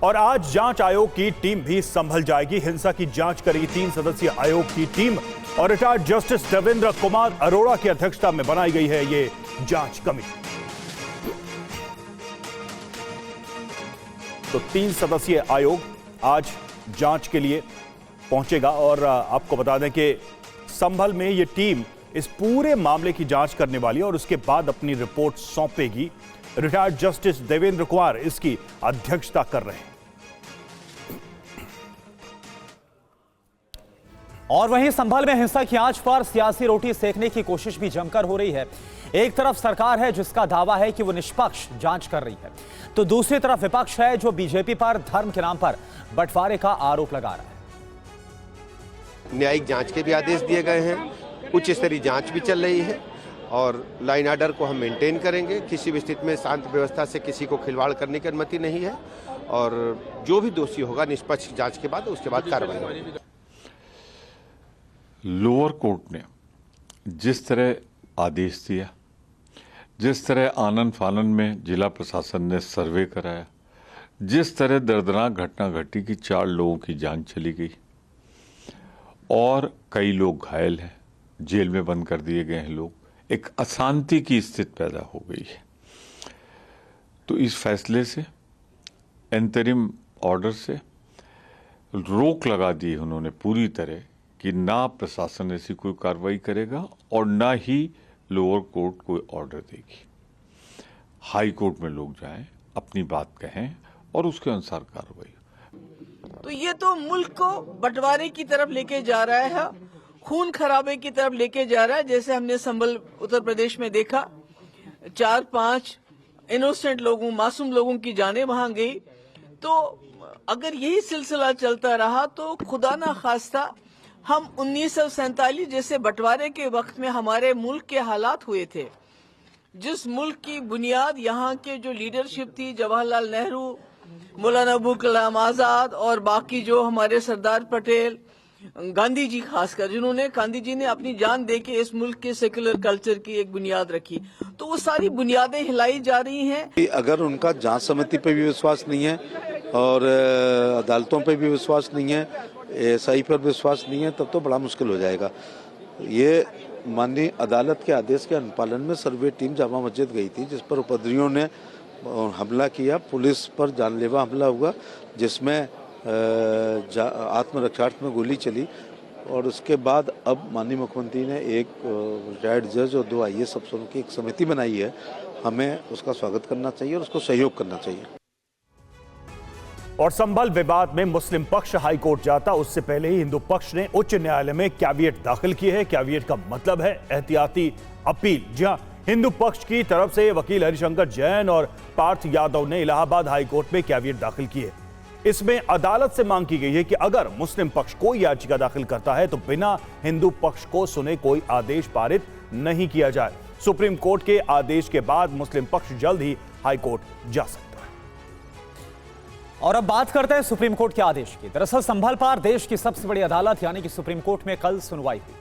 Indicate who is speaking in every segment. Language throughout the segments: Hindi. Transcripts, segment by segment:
Speaker 1: और आज जांच आयोग की टीम भी संभल जाएगी। हिंसा की जांच करेगी 3 सदस्यीय आयोग की टीम और रिटायर्ड जस्टिस देवेंद्र कुमार अरोड़ा की अध्यक्षता में बनाई गई है ये जांच कमेटी। तो 3 सदस्यीय आयोग आज जांच के लिए पहुंचेगा और आपको बता दें कि संभल में ये टीम इस पूरे मामले की जांच करने वाली है और उसके बाद अपनी रिपोर्ट सौंपेगी। रिटायर्ड जस्टिस देवेंद्र कुमार इसकी अध्यक्षता कर रहे हैं।
Speaker 2: और वहीं संभल में हिंसा की आंच पर सियासी रोटी सेकने की कोशिश भी जमकर हो रही है। एक तरफ सरकार है जिसका दावा है कि वो निष्पक्ष जांच कर रही है, तो दूसरी तरफ विपक्ष है जो बीजेपी पर धर्म के नाम पर बंटवारे का आरोप लगा रहा है।
Speaker 3: न्यायिक जांच के भी आदेश दिए गए हैं, उच्च स्तरीय जांच भी चल रही है और लाइन ऑर्डर को हम मेंटेन करेंगे। किसी भी स्थिति में शांति व्यवस्था से किसी को खिलवाड़ करने की अनुमति नहीं है और जो भी दोषी होगा निष्पक्ष जांच के बाद उसके बाद कार्रवाई होगी।
Speaker 4: लोअर कोर्ट ने जिस तरह आदेश दिया, जिस तरह आनन फानन में जिला प्रशासन ने सर्वे कराया, जिस तरह दर्दनाक घटना घटी कि 4 लोगों की जान चली गई और कई लोग घायल हैं, जेल में बंद कर दिए गए हैं लोग, एक अशांति की स्थिति पैदा हो गई है। तो इस फैसले से, इंतरिम ऑर्डर से रोक लगा दी उन्होंने पूरी तरह कि ना प्रशासन ऐसी कोई कार्रवाई करेगा और ना ही लोअर कोर्ट कोई ऑर्डर देगी। हाई कोर्ट में लोग जाएं, अपनी बात कहें और उसके अनुसार कार्रवाई।
Speaker 5: तो ये तो मुल्क को बंटवारे की तरफ लेके जा रहा है, खून खराबे की तरफ लेके जा रहा है। जैसे हमने संभल उत्तर प्रदेश में देखा, 4-5 इनोसेंट लोगों, मासूम लोगों की जानें वहां गई। तो अगर यही सिलसिला चलता रहा तो खुदा ना खास्ता हम 1947 जैसे बंटवारे के वक्त में हमारे मुल्क के हालात हुए थे, जिस मुल्क की बुनियाद यहाँ के जो लीडरशिप थी, जवाहरलाल नेहरू, मौलाना अबुल कलाम आजाद और बाकी जो हमारे सरदार पटेल, गांधी जी खासकर, जिन्होंने गांधी जी ने अपनी जान दे के इस मुल्क के सेकुलर कल्चर की एक बुनियाद रखी, तो वो सारी बुनियादें हिलाई जा रही हैं।
Speaker 6: अगर उनका जांच समिति पे भी विश्वास नहीं है और अदालतों पे भी विश्वास नहीं है, एएसआई पर विश्वास नहीं है, तब तो बड़ा मुश्किल हो जाएगा। ये माननीय अदालत के आदेश के अनुपालन में सर्वे टीम जामा मस्जिद गई थी, जिस पर उपद्रवियों ने हमला किया, पुलिस पर जानलेवा हमला हुआ, जिसमें आत्मरक्षार्थ में गोली चली और उसके बाद अब माननीय मुख्यमंत्री ने एक रिटायर्ड जज और 2 IAS अफसरों की एक समिति बनाई है। हमें उसका स्वागत करना चाहिए और उसको सहयोग करना चाहिए।
Speaker 1: और संभल विवाद में मुस्लिम पक्ष हाईकोर्ट जाता, उससे पहले ही हिंदू पक्ष ने उच्च न्यायालय में कैविएट दाखिल की है। कैविएट का मतलब है एहतियाती अपील। जी हां, हिंदू पक्ष की तरफ से वकील हरिशंकर जैन और पार्थ यादव ने इलाहाबाद हाईकोर्ट में कैविएट दाखिल की है। इसमें अदालत से मांग की गई है कि अगर मुस्लिम पक्ष कोई याचिका दाखिल करता है तो बिना हिंदू पक्ष को सुने कोई आदेश पारित नहीं किया जाए। सुप्रीम कोर्ट के आदेश के बाद मुस्लिम पक्ष जल्द ही हाईकोर्ट जा सकता है।
Speaker 2: और अब बात करते हैं सुप्रीम कोर्ट के आदेश की। दरअसल संभल पर देश की सबसे बड़ी अदालत यानी कि सुप्रीम कोर्ट में कल सुनवाई हुई।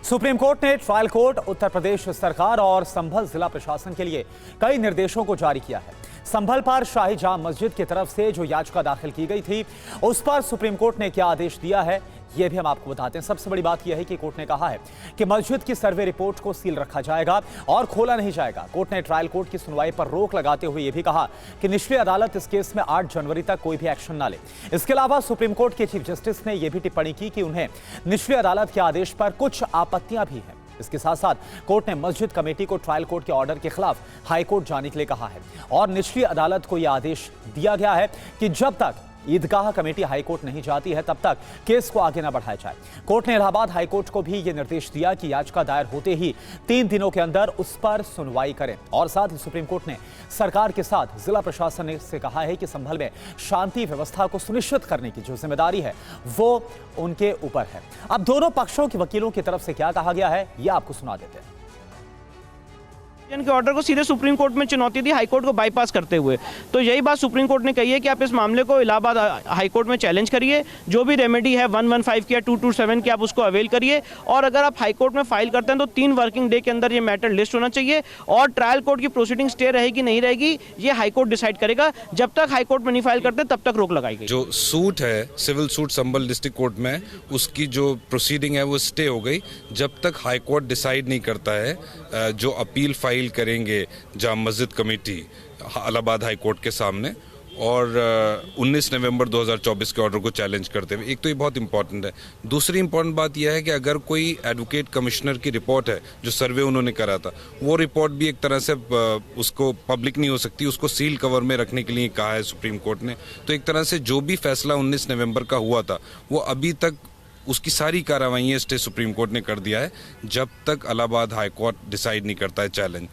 Speaker 2: सुप्रीम कोर्ट ने ट्रायल कोर्ट, उत्तर प्रदेश सरकार और संभल जिला प्रशासन के लिए कई निर्देशों को जारी किया है। संभल पर शाही जामा मस्जिद की तरफ से जो याचिका दाखिल की गई थी, उस पर सुप्रीम कोर्ट ने क्या आदेश दिया है ये भी हम आपको बताते हैं। सबसे बड़ी बात यह है कि कोर्ट ने कहा है कि मस्जिद की सर्वे रिपोर्ट को सील रखा जाएगा और खोला नहीं जाएगा। कोर्ट ने ट्रायल कोर्ट की सुनवाई पर रोक लगाते हुए यह भी कहा कि निचली अदालत इस केस में 8 जनवरी तक कोई भी एक्शन ना ले। इसके अलावा सुप्रीम कोर्ट के चीफ जस्टिस ने यह भी टिप्पणी की कि उन्हें निचली अदालत के आदेश पर कुछ आपत्तियां भी हैं। इसके साथ साथ कोर्ट ने मस्जिद कमेटी को ट्रायल कोर्ट के ऑर्डर के खिलाफ हाईकोर्ट जाने के लिए कहा है और निचली अदालत को यह आदेश दिया गया है कि जब तक ईदगाह कमेटी हाईकोर्ट नहीं जाती है तब तक केस को आगे न बढ़ाया जाए। कोर्ट ने इलाहाबाद हाईकोर्ट को भी यह निर्देश दिया कि याचिका दायर होते ही 3 दिनों के अंदर उस पर सुनवाई करें और साथ ही सुप्रीम कोर्ट ने सरकार के साथ जिला प्रशासन से कहा है कि संभल में शांति व्यवस्था को सुनिश्चित करने की जो जिम्मेदारी है वो उनके ऊपर है। अब दोनों पक्षों के वकीलों की तरफ से क्या कहा गया है यह आपको सुना देते हैं।
Speaker 7: के ऑर्डर को सीधे सुप्रीम कोर्ट में चुनौती दी, हाई कोर्ट को बाईपास करते हुए। तो यही बात सुप्रीम कोर्ट ने कही है कि आप इस मामले को इलाहाबाद हाई कोर्ट में चैलेंज करिए, जो भी रेमेडी है 115 की या 227 की आप उसको अवेल करिए, और अगर आप हाई कोर्ट में फाइल करते हैं तो 3 वर्किंग डे के अंदर ये मैटर लिस्ट होना चाहिए, और ट्रायल कोर्ट की प्रोसीडिंग स्टे रहेगी नहीं रहेगी ये हाई कोर्ट डिसाइड करेगा। जब तक हाई कोर्ट में नहीं फाइल करते तब तक रोक लगाई गई।
Speaker 8: जो सूट है सिविल सूट संभल डिस्ट्रिक्ट कोर्ट में, उसकी जो प्रोसीडिंग है वो स्टे हो गई जब तक हाई कोर्ट डिसाइड नहीं करता है। जो अपील फाइल करेंगे जाम मस्जिद कमेटी इलाहाबाद हाई कोर्ट के सामने, और 19 नवंबर 2024 के ऑर्डर को चैलेंज करते हुए, एक तो ये बहुत इंपॉर्टेंट है। दूसरी इंपॉर्टेंट बात यह है कि अगर कोई एडवोकेट कमिश्नर की रिपोर्ट है, जो सर्वे उन्होंने करा था, वो रिपोर्ट भी एक तरह से उसको पब्लिक नहीं हो सकती, उसको सील कवर में रखने के लिए कहा है सुप्रीम कोर्ट ने। तो एक तरह से जो भी फैसला 19 नवंबर का हुआ था वो अभी तक उसकी सारी कार्रवाइयाँ स्टे सुप्रीम कोर्ट ने कर दिया है, जब तक इलाहाबाद हाई कोर्ट डिसाइड नहीं करता है चैलेंज।